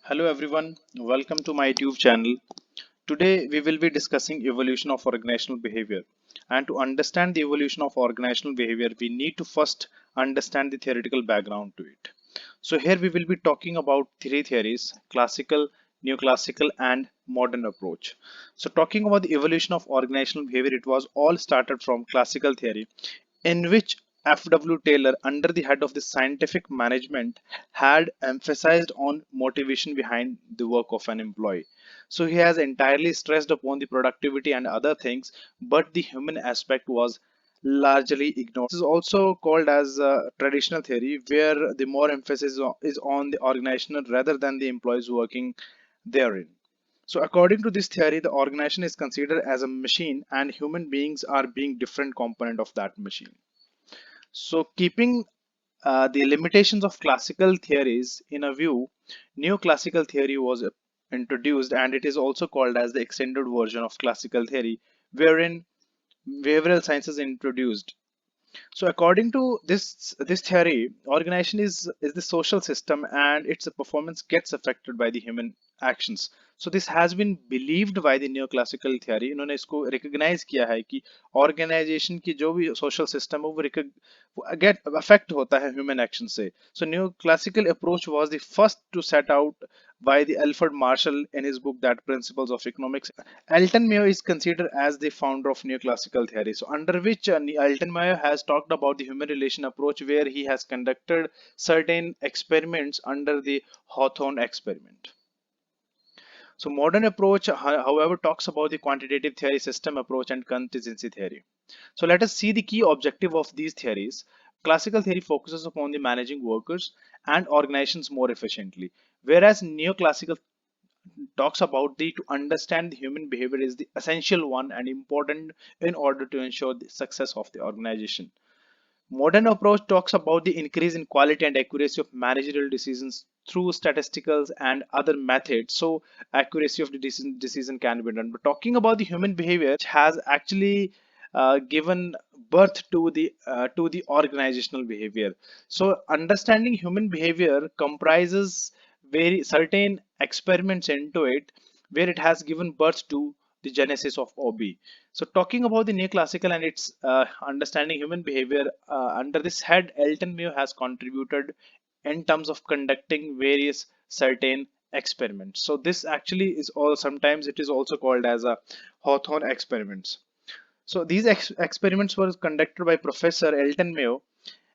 Hello everyone, welcome to my YouTube channel. Today we will be discussing evolution of organizational behavior. And to understand the evolution of organizational behavior, we need to first understand the theoretical background to it. So here we will be talking about three theories: classical, neoclassical and modern approach. So talking about the evolution of organizational behavior, it was all started from classical theory, in which F.W. Taylor, under the head of the scientific management, had emphasized on motivation behind the work of an employee. So he has entirely stressed upon the productivity and other things, but the human aspect was largely ignored. This is also called as traditional theory, where the more emphasis is on the organizational rather than the employees working therein. So according to this theory, the organization is considered as a machine and human beings are being different component of that machine. So keeping the limitations of classical theories in a view, neoclassical theory was introduced, and it is also called as the extended version of classical theory, wherein behavioral science is introduced. So according to this theory, organization is the social system and its performance gets affected by the human actions. So this has been believed by the neoclassical theory. इन्होंने इसको recognize किया है कि organization की जो भी social system है वो get affect होता है human action से. So neoclassical approach was the first to set out by the Alfred Marshall in his book that Principles of Economics. Alton Mayo is considered as the founder of neoclassical theory, so under which Alton Mayo has talked about the human relation approach, where he has conducted certain experiments under the Hawthorne experiment. So modern approach, however, talks about the quantitative theory, system approach, and contingency theory. So let us see the key objective of these theories. Classical theory focuses upon the managing workers and organizations more efficiently, whereas neoclassical talks about the to understand the human behavior is the essential one and important in order to ensure the success of the organization. Modern approach talks about the increase in quality and accuracy of managerial decisions through statisticals and other methods. So accuracy of the decision can be done. But talking about the human behavior, which has actually given birth to the organizational behavior. So understanding human behavior comprises very certain experiments into it, where it has given birth to the genesis of OB. So talking about the neoclassical and its understanding human behavior, under this head, Elton Mayo has contributed in terms of conducting various certain experiments. So this actually is all, sometimes it is also called as a Hawthorne experiments. So these experiments were conducted by Professor Elton Mayo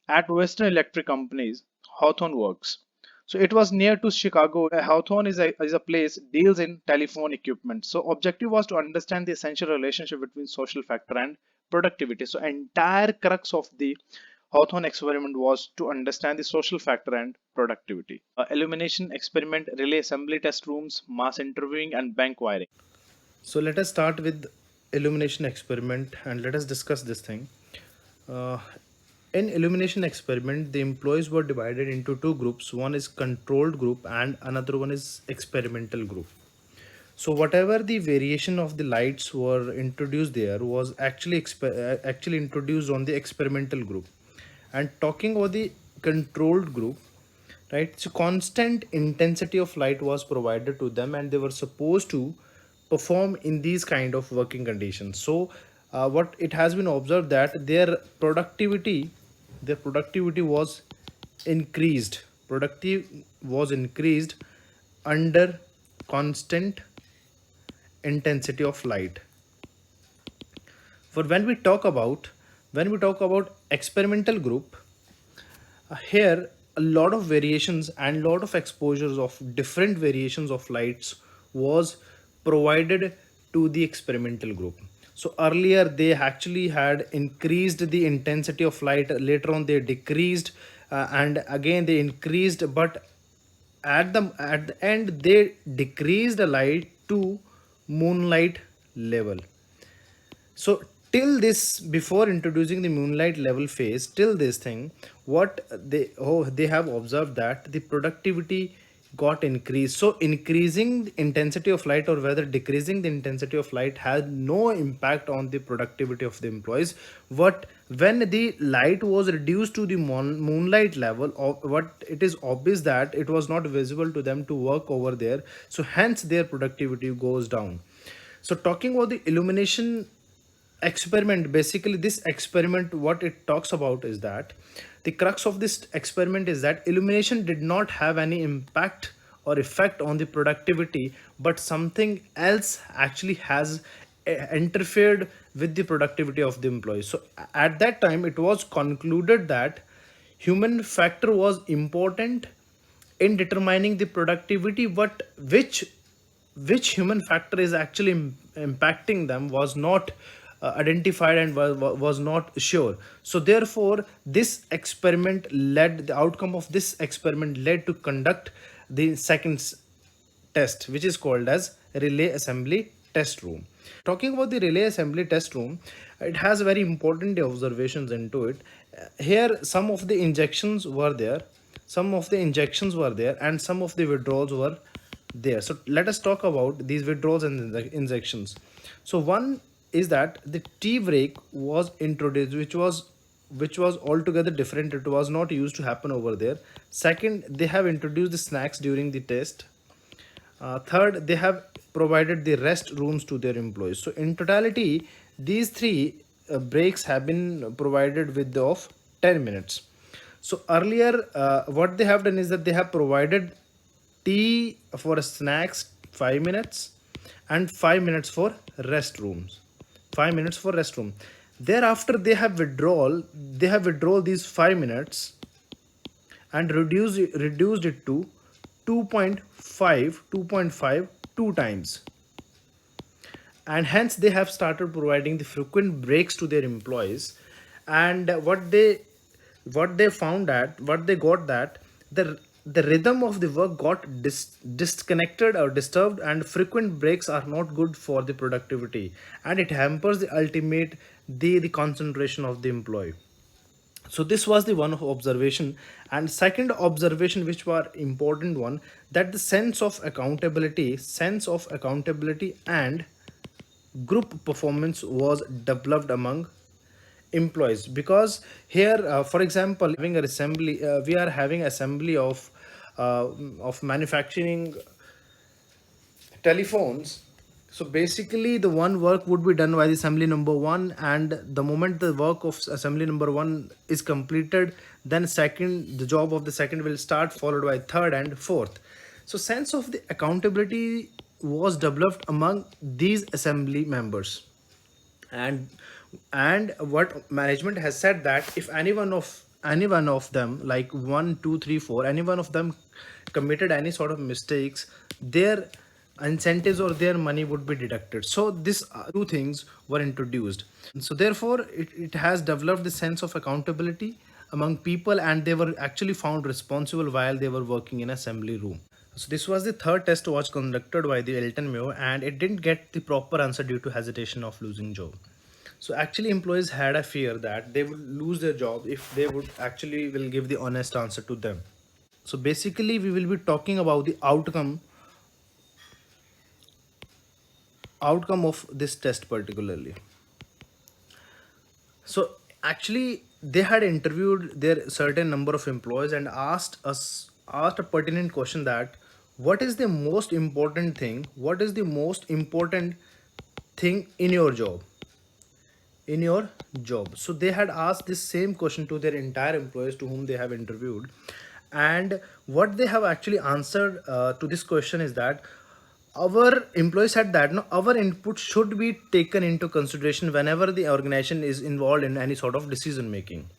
at Western Electric Company's Hawthorne Works. So it was near to Chicago. Hawthorne is a place deals in telephone equipment. So objective was to understand the essential relationship between social factor and productivity. So entire crux of the Hawthorne experiment was to understand the social factor and productivity. Illumination experiment, relay assembly test rooms, mass interviewing, and bank wiring. So let us start with illumination experiment and let us discuss this thing. Uh, in illumination experiment, the employees were divided into two groups. One is controlled group and another one is experimental group. So whatever the variation of the lights were introduced there was actually introduced on the experimental group. And talking about the controlled group, right? So constant intensity of light was provided to them, and they were supposed to perform in these kind of working conditions. So what it has been observed that their productivity was increased. Productive was increased under constant intensity of light. For when we talk about experimental group, here a lot of variations and lot of exposures of different variations of lights was provided to the experimental group. So earlier they actually had increased the intensity of light, later on they decreased, and again they increased, but at the end they decreased the light to moonlight level. So till this, before introducing the moonlight level phase, till this thing, what they have observed that the productivity got increased. So increasing the intensity of light or whether decreasing the intensity of light had no impact on the productivity of the employees. What When the light was reduced to the moonlight level, what it is obvious that it was not visible to them to work over there, so hence their productivity goes down. So talking about the illumination experiment, basically this experiment, what it talks about is that the crux of this experiment is that illumination did not have any impact or effect on the productivity, but something else actually has interfered with the productivity of the employees. So at that time it was concluded that human factor was important in determining the productivity, but which human factor is actually impacting them was not identified and was not sure. So therefore this experiment led, the outcome of this experiment led to conduct the second test, which is called as relay assembly test room. Talking about the relay assembly test room, it has very important observations into it. Here some of the injections were there, and some of the withdrawals were there. So let us talk about these withdrawals and injections. So one is that the tea break was introduced, which was altogether different. It was not used to happen over there. Second, they have introduced the snacks during the test. Third, they have provided the rest rooms to their employees. So in totality, these three breaks have been provided with the of 10 minutes. So earlier, what they have done is that they have provided tea for snacks 5 minutes and 5 minutes for restrooms. 5 minutes for restroom. Thereafter, they have withdrawal these 5 minutes and reduced it to 2.5 two times, and hence they have started providing the frequent breaks to their employees. And what they found that what they got that the rhythm of the work got disconnected or disturbed, and frequent breaks are not good for the productivity, and it hampers the ultimate the concentration of the employee. So this was the one observation. And second observation, which was important one, that the sense of accountability and group performance was developed among employees. Because here, for example, having a assembly we are having assembly uh, of manufacturing telephones. So basically the one work would be done by the assembly number one, and the moment the work of assembly number one is completed, then second, the job of the second will start, followed by third and fourth. So sense of the accountability was developed among these assembly members. And and what management has said, that if any one of them, like 1 2 3 4, any one of them committed any sort of mistakes, their incentives or their money would be deducted. So these two things were introduced. So therefore it has developed the sense of accountability among people, and they were actually found responsible while they were working in assembly room. So this was the third test was conducted by the Elton Mayo, and it didn't get the proper answer due to hesitation of losing job. So actually employees had a fear that they would lose their job if they would actually will give the honest answer to them. So basically we will be talking about the outcome of this test particularly. So actually they had interviewed their certain number of employees and asked a pertinent question, that what is the most important thing in your job. So they had asked this same question to their entire employees to whom they have interviewed. And what they have actually answered to this question is that our employees said that no, our input should be taken into consideration whenever the organization is involved in any sort of decision making.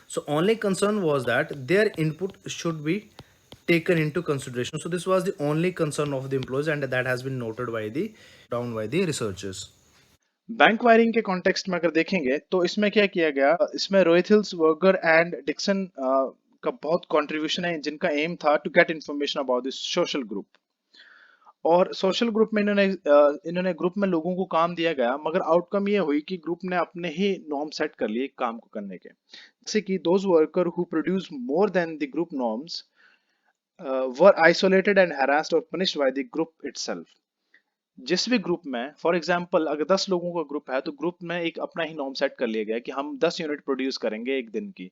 So only concern was that their input should be taken into consideration. So this was the only concern of the employees, and that has been noted by the researchers. Bank wiring के context में अगर देखेंगे तो इसमें क्या किया गया, इसमें Roethlisberger and Dickson का बहुत कंट्रीब्यूशन है, जिनका एम था to get information about this social group. और सोशल ग्रुप में इन्होंने ग्रुप में लोगों को काम दिया गया, मगर आउटकम ये हुई कि ग्रुप ने अपने ही नॉर्म सेट कर लिए काम को करने के, जैसे कि those worker who produce more than the group norms were isolated and harassed or punished by the group itself. जिस भी ग्रुप में, फॉर एग्जांपल अगर 10 लोगों का ग्रुप है तो ग्रुप में एक अपना ही नॉर्म सेट कर लिया गया है कि हम 10 यूनिट प्रोड्यूस करेंगे एक दिन की।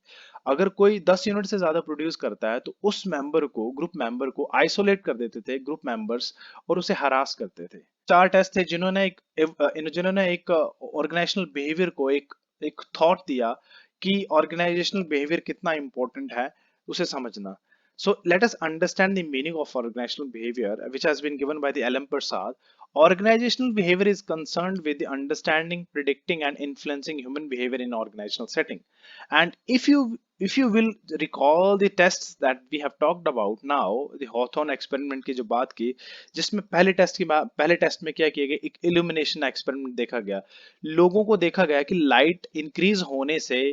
अगर कोई 10 यूनिट से ज्यादा प्रोड्यूस करता है तो उस मेंबर को, ग्रुप मेंबर को आइसोलेट कर देते थे ग्रुप मेंबर्स, और उसे हरास करते थे। 4 टेस्ट थे जिन्होंने एक ऑर्गेनाइजेशनल बिहेवियर को एक एक थॉट दिया कि ऑर्गेनाइजेशनल बिहेवियर कितना इंपॉर्टेंट है उसे समझना। So let us understand the meaning of organizational behavior, which has been given by the L.M. Prasad. Organizational behavior is concerned with the understanding, predicting, and influencing human behavior in organizational setting. And if you will recall the tests that we have talked about now, the Hawthorne experiment की जो बात की, जिसमें पहले test में क्या किया गया, एक इल्यूमिनेशन एक्सपेरिमेंट देखा गया। लोगों को देखा गया कि लाइट इंक्रीज होने से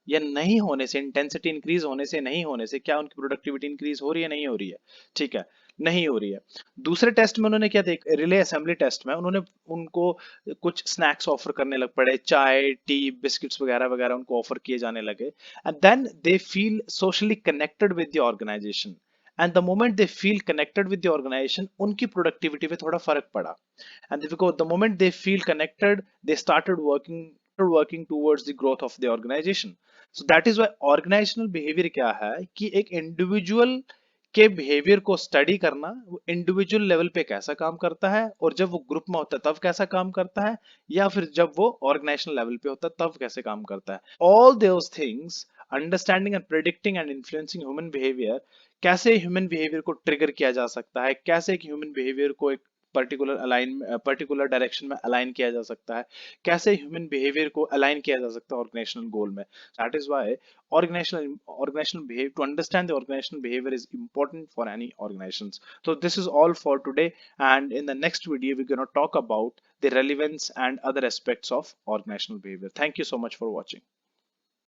या नहीं होने से, इंटेंसिटी इंक्रीज होने से नहीं होने से क्या उनकी प्रोडक्टिविटी इंक्रीज हो रही है, नहीं हो रही है। ठीक है, नहीं हो रही है। दूसरे टेस्ट में उन्होंने क्या देख, रिले असेंबली टेस्ट में उन्होंने उनको कुछ स्नैक्स ऑफर करने लग पड़े, चाय टी बिस्किट्स वगैरह वगैरह उनको ऑफर किए जाने लगे। And then they feel socially connected with the organisation, and the moment they feel connected with the organisation उनकी प्रोडक्टिविटी पे थोड़ा फर्क पड़ा। And because the moment they feel connected, they started working towards the growth of the organization. So that is why organizational behavior क्या है कि एक individual के बिहेवियर को स्टडी करना, वो इंडिविजुअल लेवल पे कैसा काम करता है, और जब वो ग्रुप में होता है तब कैसा काम करता है, या फिर जब वो ऑर्गेनाइजेशनल लेवल पे होता है तब कैसे काम करता है। All those things, understanding and predicting and influencing human behaviour, कैसे ह्यूमन बिहेवियर को ट्रिगर किया जा सकता है, कैसे एक ह्यूमन बिहेवियर को एक पर्टिकुलर डायरेक्शन में अलाइन किया जा सकता है, कैसे ह्यूमन बिहेवियर को अलाइन किया जा सकता है ऑर्गेनाइजेशनल गोल में। That is why organizational behavior, to understand the organizational behavior is important for any organizations. So this is all for today, and in the next video we're going to talk about the relevance and other aspects of organizational behavior. Thank you so much for watching.